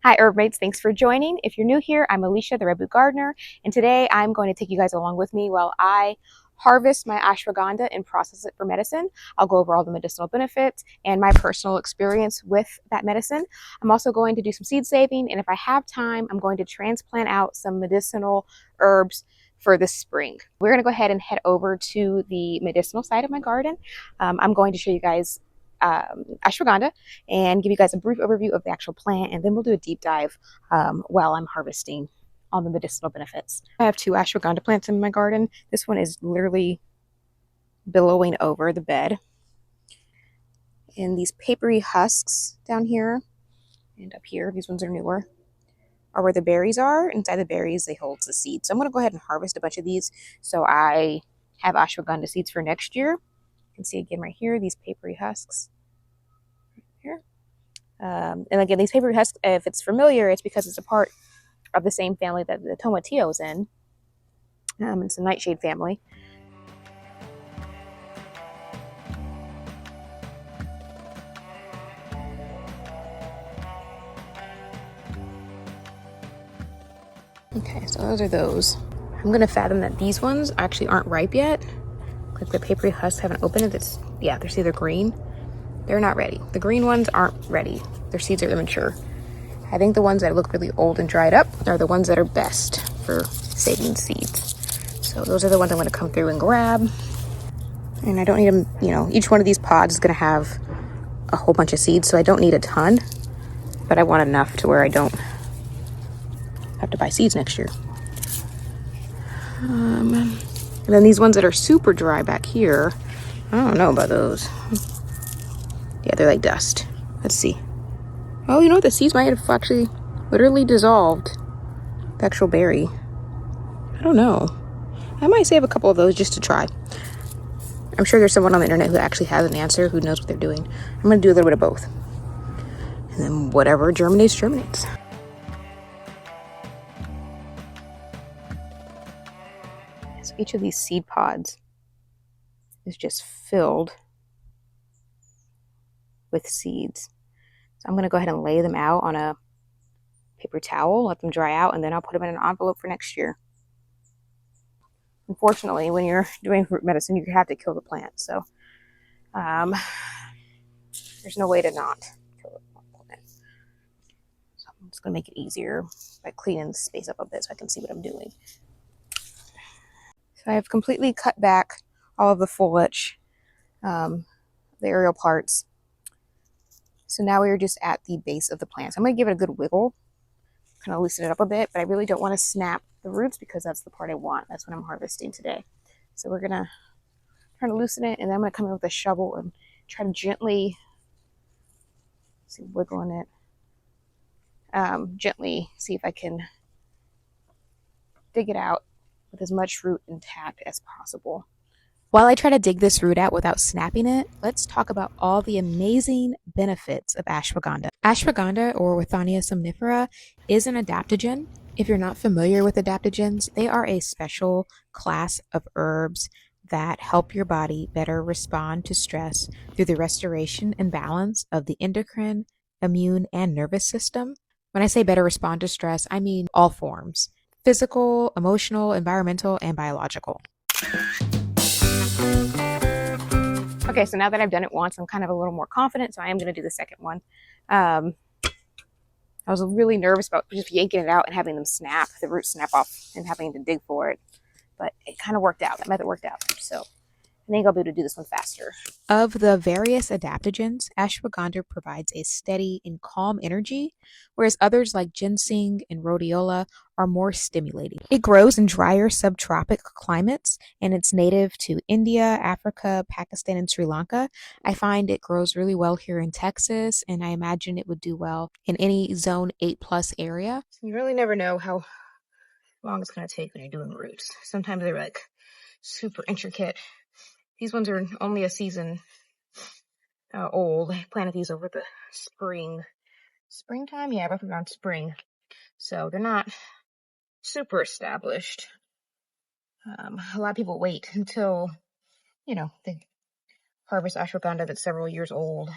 Hi herb mates, thanks for joining. If you're new here, I'm Alicia, the Red Boot Gardener, and today I'm going to take you guys along with me while I harvest my ashwagandha and process it for medicine. I'll go over all the medicinal benefits and my personal experience with that medicine. I'm also going to do some seed saving, and if I have time, I'm going to transplant out some medicinal herbs for this spring. We're going to go ahead and head over to the medicinal side of my garden. I'm going to show you guys ashwagandha and give you guys a brief overview of the actual plant, and then we'll do a deep dive while I'm harvesting on the medicinal benefits. I have two ashwagandha plants in my garden. This one is literally billowing over the bed, and these papery husks down here and up here, these ones are newer, are where the berries are. Inside the berries they hold the seeds. So I'm going to go ahead and harvest a bunch of these so I have ashwagandha seeds for next year. You can see again right here these papery husks here. And again, these papery husks, if it's familiar, it's because it's a part of the same family that the tomatillo is in. It's a nightshade family. Okay, so those are those. I'm going to fathom that these ones actually aren't ripe yet. Like the papery husks haven't opened it. Yeah, they're either green. They're not ready. The green ones aren't ready. Their seeds are immature. I think the ones that look really old and dried up are the ones that are best for saving seeds. So those are the ones I'm going to come through and grab. And I don't need them, each one of these pods is going to have a whole bunch of seeds, so I don't need a ton, but I want enough to where I don't have to buy seeds next year. And then these ones that are super dry back here, I don't know about those. Yeah, they're like dust. Let's see. Oh, you know what? The seeds might have actually literally dissolved the actual berry. I don't know. I might save a couple of those just to try. I'm sure there's someone on the internet who actually has an answer, who knows what they're doing. I'm going to do a little bit of both. And then whatever germinates, germinates. So each of these seed pods is just filled with seeds. So I'm going to go ahead and lay them out on a paper towel, let them dry out, and then I'll put them in an envelope for next year. Unfortunately, when you're doing root medicine, you have to kill the plant. So there's no way to not kill the plant. So I'm just going to make it easier by cleaning the space up a bit so I can see what I'm doing. So I have completely cut back all of the foliage, the aerial parts. So now we're just at the base of the plant. So I'm going to give it a good wiggle, kind of loosen it up a bit, but I really don't want to snap the roots because that's the part I want. That's what I'm harvesting today. So we're going to try to loosen it, and then I'm going to come in with a shovel and try to gently, wiggling it, gently see if I can dig it out with as much root intact as possible. While I try to dig this root out without snapping it, let's talk about all the amazing benefits of ashwagandha. Ashwagandha, or Withania somnifera, is an adaptogen. If you're not familiar with adaptogens, they are a special class of herbs that help your body better respond to stress through the restoration and balance of the endocrine, immune, and nervous system. When I say better respond to stress, I mean all forms: physical, emotional, environmental, and biological. Okay, so now that I've done it once, I'm kind of a little more confident, so I am going to do the second one. I was really nervous about just yanking it out and having them snap, the roots snap off, and having to dig for it. But it kind of worked out. That method worked out. So I think I'll be able to do this one faster. Of the various adaptogens, ashwagandha provides a steady and calm energy, whereas others like ginseng and rhodiola are more stimulating. It grows in drier subtropic climates, and it's native to India, Africa, Pakistan, and Sri Lanka. I find it grows really well here in Texas, and I imagine it would do well in any zone 8+ area. You really never know how long it's going to take when you're doing roots. Sometimes they're like super intricate. These ones are only a season old. I planted these over the springtime. Yeah, roughly around spring. So they're not super established. A lot of people wait until, they harvest ashwagandha that's several years old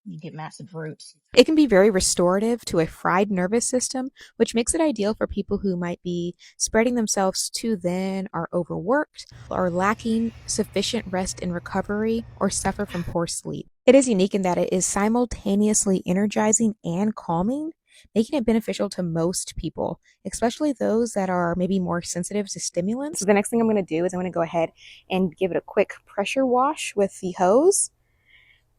You get massive roots. It can be very restorative to a fried nervous system, which makes it ideal for people who might be spreading themselves too thin, are overworked, are lacking sufficient rest and recovery, or suffer from poor sleep. It is unique in that it is simultaneously energizing and calming, making it beneficial to most people, especially those that are maybe more sensitive to stimulants. So the next thing I'm going to do is I'm going to go ahead and give it a quick pressure wash with the hose.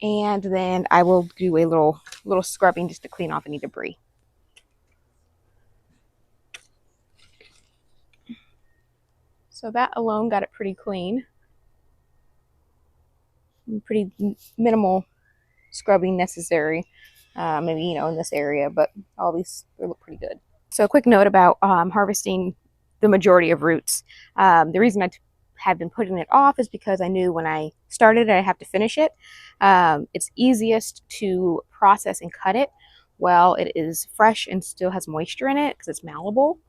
And then I will do a little scrubbing just to clean off any debris. So that alone got it pretty clean. Pretty minimal scrubbing necessary, maybe, in this area, but all these, they look pretty good. So a quick note about harvesting the majority of roots. The reason I have been putting it off is because I knew when I started I have to finish it. It's easiest to process and cut it while it is fresh and still has moisture in it because it's malleable.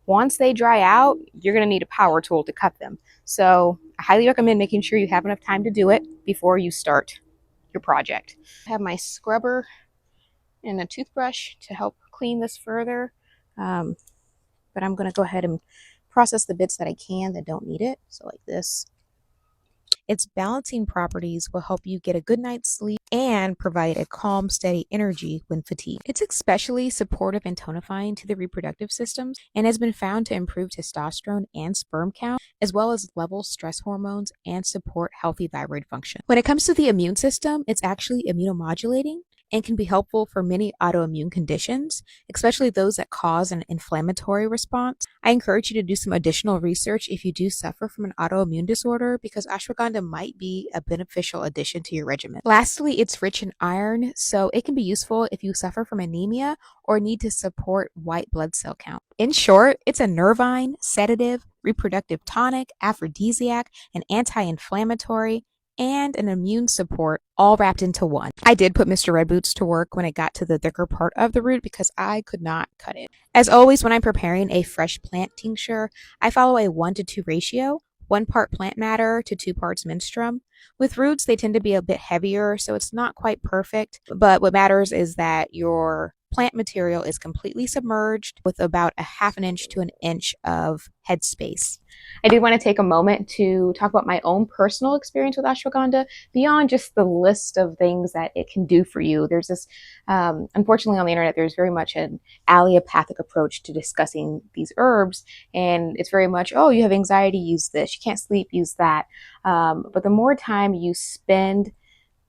Once they dry out, you're going to need a power tool to cut them. So I highly recommend making sure you have enough time to do it before you start your project. I have my scrubber and a toothbrush to help clean this further. But I'm going to go ahead and process the bits that I can that don't need it. So like this. Its balancing properties will help you get a good night's sleep and provide a calm, steady energy when fatigued. It's especially supportive and tonifying to the reproductive systems and has been found to improve testosterone and sperm count, as well as level stress hormones and support healthy thyroid function. When it comes to the immune system, it's actually immunomodulating and can be helpful for many autoimmune conditions, especially those that cause an inflammatory response. I encourage you to do some additional research if you do suffer from an autoimmune disorder, because ashwagandha might be a beneficial addition to your regimen. Lastly, it's rich in iron, so it can be useful if you suffer from anemia or need to support white blood cell count. In short, it's a nervine, sedative, reproductive tonic, aphrodisiac, an anti-inflammatory, and an immune support all wrapped into one. I did put Mr. Red Boots to work when it got to the thicker part of the root because I could not cut it. As always, when I'm preparing a fresh plant tincture, I follow a 1-to-2 ratio, 1 part plant matter to 2 parts menstruum. With roots, they tend to be a bit heavier, so it's not quite perfect, but what matters is that your plant material is completely submerged with about a 1/2 inch to 1 inch of headspace. I did want to take a moment to talk about my own personal experience with ashwagandha beyond just the list of things that it can do for you. There's this, unfortunately on the internet, there's very much an allopathic approach to discussing these herbs. And it's very much, oh, you have anxiety, use this. You can't sleep, use that. But the more time you spend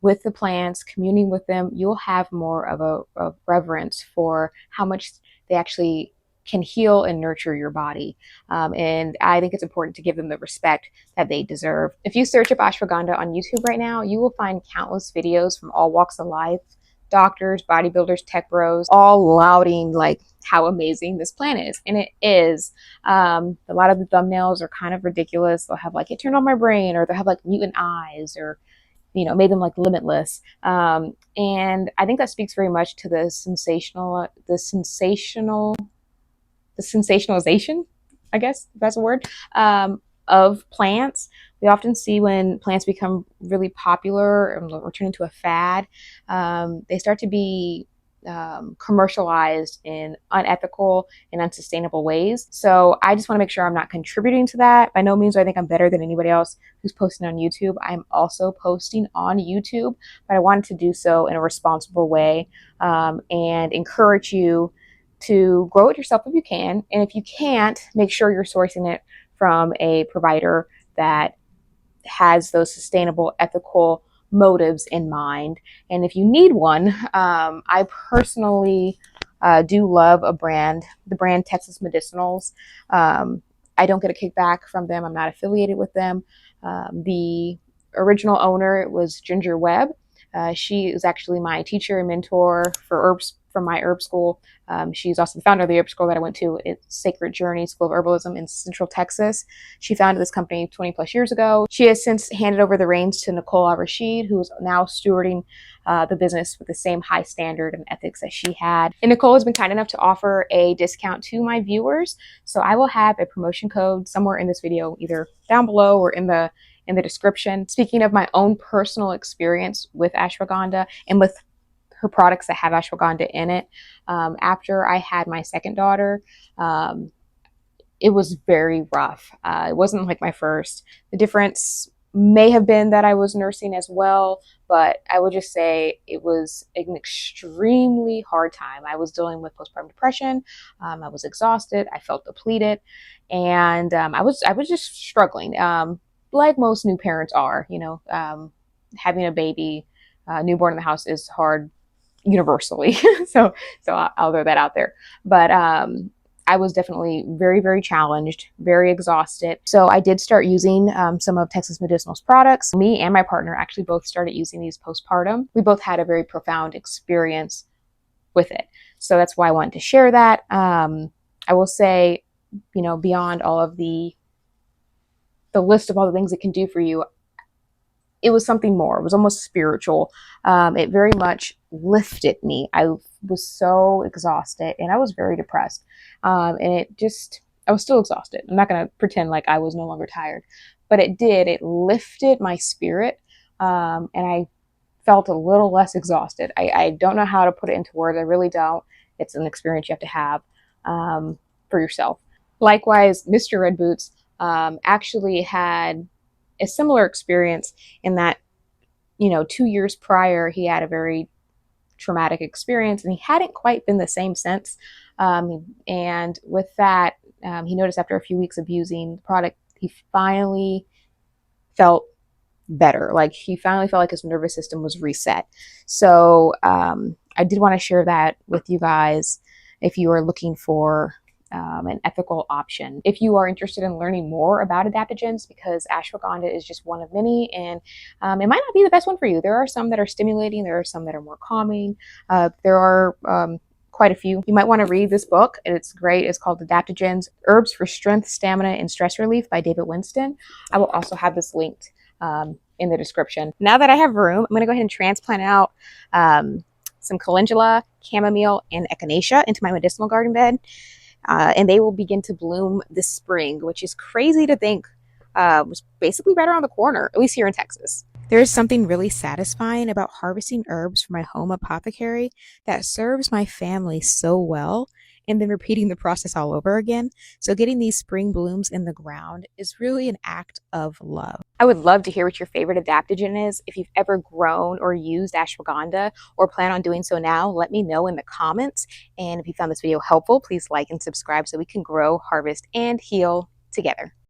with the plants, communing with them, you'll have more of a reverence for how much they actually can heal and nurture your body. And I think it's important to give them the respect that they deserve. If you search up ashwagandha on YouTube right now, you will find countless videos from all walks of life, doctors, bodybuilders, tech bros, all lauding like how amazing this plant is. And it is. A lot of the thumbnails are kind of ridiculous. They'll have like, it turned on my brain, or they'll have like mutant eyes, or made them like limitless. And I think that speaks very much to the sensationalization, I guess that's a word, of plants. We often see when plants become really popular or turn into a fad, they start to be commercialized in unethical and unsustainable ways. So I just want to make sure I'm not contributing to that. By no means do I think I'm better than anybody else who's posting on YouTube. I'm also posting on YouTube, but I wanted to do so in a responsible way, and encourage you to grow it yourself if you can. And if you can't, make sure you're sourcing it from a provider that has those sustainable, ethical motives in mind. And if you need one, I personally do love the brand Texas Medicinals. I don't get a kickback from them. I'm not affiliated with them. The original owner was Ginger Webb. She is actually my teacher and mentor for herbs from my herb school. She's also the founder of the herb school that I went to. It's Sacred Journey School of Herbalism in Central Texas. She founded this company 20 plus years ago. She has since handed over the reins to Nicole Al-Rashid, who is now stewarding the business with the same high standard and ethics that she had. And Nicole has been kind enough to offer a discount to my viewers. So I will have a promotion code somewhere in this video, either down below or in the description. Speaking of my own personal experience with ashwagandha and with her products that have ashwagandha in it. After I had my second daughter, it was very rough. It wasn't like my first. The difference may have been that I was nursing as well, but I would just say it was an extremely hard time. I was dealing with postpartum depression. I was exhausted. I felt depleted, and I was just struggling, like most new parents are. Having a baby, newborn in the house is hard universally. so I'll throw that out there. But I was definitely very, very challenged, very exhausted. So I did start using some of Texas Medicinal's products. Me and my partner actually both started using these postpartum. We both had a very profound experience with it. So that's why I wanted to share that. I will say, beyond all of the list of all the things it can do for you, it was something more. It was almost spiritual. It very much lifted me. I was so exhausted and I was very depressed. And I was still exhausted. I'm not going to pretend like I was no longer tired, but it lifted my spirit. And I felt a little less exhausted. I don't know how to put it into words. I really don't. It's an experience you have to have for yourself. Likewise, Mr. Red Boots actually had a similar experience in that, 2 years prior, he had a very traumatic experience and he hadn't quite been the same since. And with that, he noticed after a few weeks of using the product, he finally felt better. Like he finally felt like his nervous system was reset. So I did want to share that with you guys if you are looking for an ethical option. If you are interested in learning more about adaptogens, because ashwagandha is just one of many, and it might not be the best one for you. There are some that are stimulating, there are some that are more calming. There are quite a few. You might want to read this book. It's great. It's called Adaptogens, Herbs for Strength, Stamina, and Stress Relief by David Winston. I will also have this linked in the description. Now that I have room, I'm going to go ahead and transplant out some calendula, chamomile, and echinacea into my medicinal garden bed. And they will begin to bloom this spring, which is crazy to think was basically right around the corner, at least here in Texas. There is something really satisfying about harvesting herbs from my home apothecary that serves my family so well, and then repeating the process all over again. So getting these spring blooms in the ground is really an act of love. I would love to hear what your favorite adaptogen is. If you've ever grown or used ashwagandha or plan on doing so now, let me know in the comments. And if you found this video helpful, please like and subscribe so we can grow, harvest, and heal together.